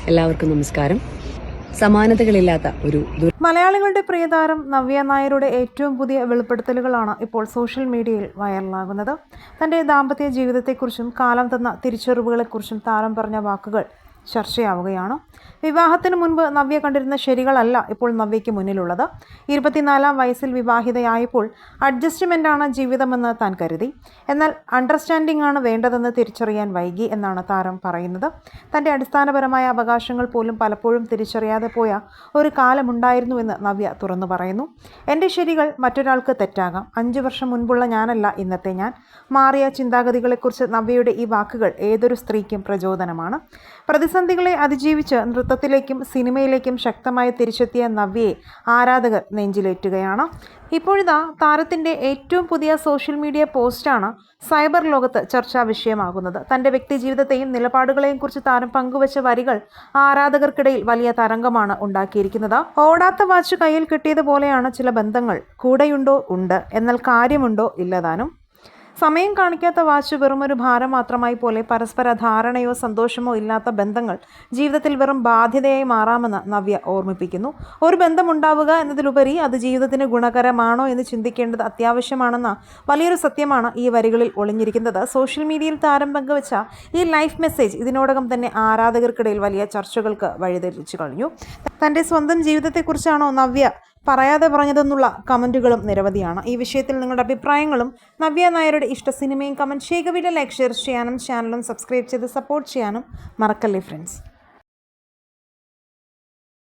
എല്ലാവർക്കും നമസ്കാരം. സമാനതകളില്ലാത്ത ഒരു മലയാളികളുടെ പ്രിയതാരം നവ്യ നായരുടെ ഏറ്റവും പുതിയ വെളിപ്പെടുത്തലുകളാണ് ഇപ്പോൾ സോഷ്യൽ മീഡിയയിൽ വൈറലാകുന്നത്. തൻ്റെ ദാമ്പത്യ ജീവിതത്തെക്കുറിച്ചും കാലം തന്ന തിരിച്ചറിവുകളെക്കുറിച്ചും താരം പറഞ്ഞ വാക്കുകൾ ചർച്ചയാവുകയാണ്. വിവാഹത്തിന് മുൻപ് നവ്യ കണ്ടിരുന്ന ശരികളല്ല ഇപ്പോൾ നവ്യയ്ക്ക് മുന്നിലുള്ളത്. 24-ാം വയസ്സിൽ വിവാഹിതയായപ്പോൾ അഡ്ജസ്റ്റ്മെൻ്റാണ് ജീവിതമെന്ന് താൻ കരുതി. എന്നാൽ അണ്ടർസ്റ്റാൻഡിംഗ് ആണ് വേണ്ടതെന്ന് തിരിച്ചറിയാൻ വൈകി എന്നാണ് താരം പറയുന്നത്. തൻ്റെ അടിസ്ഥാനപരമായ അവകാശങ്ങൾ പോലും പലപ്പോഴും തിരിച്ചറിയാതെ പോയ ഒരു കാലമുണ്ടായിരുന്നുവെന്ന് നവ്യ തുറന്നു പറയുന്നു. എൻ്റെ ശരികൾ മറ്റൊരാൾക്ക് തെറ്റാകാം. 5 വർഷം മുൻപുള്ള ഞാനല്ല ഇന്നത്തെ ഞാൻ. മാറിയ ചിന്താഗതികളെക്കുറിച്ച് നവ്യയുടെ ഈ വാക്കുകൾ ഏതൊരു സ്ത്രീക്കും പ്രചോദനമാണ്. പ്രതിസന്ധികളെ അതിജീവിച്ച് നൃത്തത്തിലേക്കും സിനിമയിലേക്കും ശക്തമായി തിരിച്ചെത്തിയ നവ്യയെ ആരാധകർ നെഞ്ചിലേറ്റുകയാണ്. ഇപ്പോഴിതാ താരത്തിൻ്റെ ഏറ്റവും പുതിയ സോഷ്യൽ മീഡിയ പോസ്റ്റാണ് സൈബർ ലോകത്ത് ചർച്ചാ വിഷയമാകുന്നത്. തൻ്റെ വ്യക്തിജീവിതത്തെയും നിലപാടുകളെയും കുറിച്ച് താരം പങ്കുവച്ച വരികൾ ആരാധകർക്കിടയിൽ വലിയ തരംഗമാണ് ഉണ്ടാക്കിയിരിക്കുന്നത്. ഓടാത്ത വാച്ച് കയ്യിൽ കിട്ടിയതുപോലെയാണ് ചില ബന്ധങ്ങൾ. കൂടെയുണ്ടോ ഉണ്ട്, എന്നാൽ കാര്യമുണ്ടോ ഇല്ലതാനും. സമയം കാണിക്കാത്ത വാച്ച് വെറുമൊരു ഭാരം മാത്രമായി പോലെ പരസ്പര ധാരണയോ സന്തോഷമോ ഇല്ലാത്ത ബന്ധങ്ങൾ ജീവിതത്തിൽ വെറും ബാധ്യതയായി മാറാമെന്ന് നവ്യ ഓർമ്മിപ്പിക്കുന്നു. ഒരു ബന്ധമുണ്ടാവുക എന്നതിലുപരി അത് ജീവിതത്തിന് ഗുണകരമാണോ എന്ന് ചിന്തിക്കേണ്ടത് അത്യാവശ്യമാണെന്ന വലിയൊരു സത്യമാണ് ഈ വരികളിൽ ഒളിഞ്ഞിരിക്കുന്നത്. സോഷ്യൽ മീഡിയയിൽ താരം പങ്കുവച്ച ഈ ലൈഫ് മെസ്സേജ് ഇതിനോടകം തന്നെ ആരാധകർക്കിടയിൽ വലിയ ചർച്ചകൾക്ക് വഴിതെളിച്ചു കഴിഞ്ഞു. തൻ്റെ സ്വന്തം ജീവിതത്തെക്കുറിച്ചാണോ നവ്യ പറയാതെ പറഞ്ഞതെന്നുള്ള കമൻറ്റുകളും നിരവധിയാണ്. ഈ വിഷയത്തിൽ നിങ്ങളുടെ അഭിപ്രായങ്ങളും നവ്യ നായരുടെ ഇഷ്ട സിനിമയും കമൻറ്റ് ചെയ്യുക. വീഡിയോ ലൈക്ക് ഷെയർ ചെയ്യാനും ചാനലും സബ്സ്ക്രൈബ് ചെയ്ത് സപ്പോർട്ട് ചെയ്യാനും മറക്കല്ലേ ഫ്രണ്ട്സ്.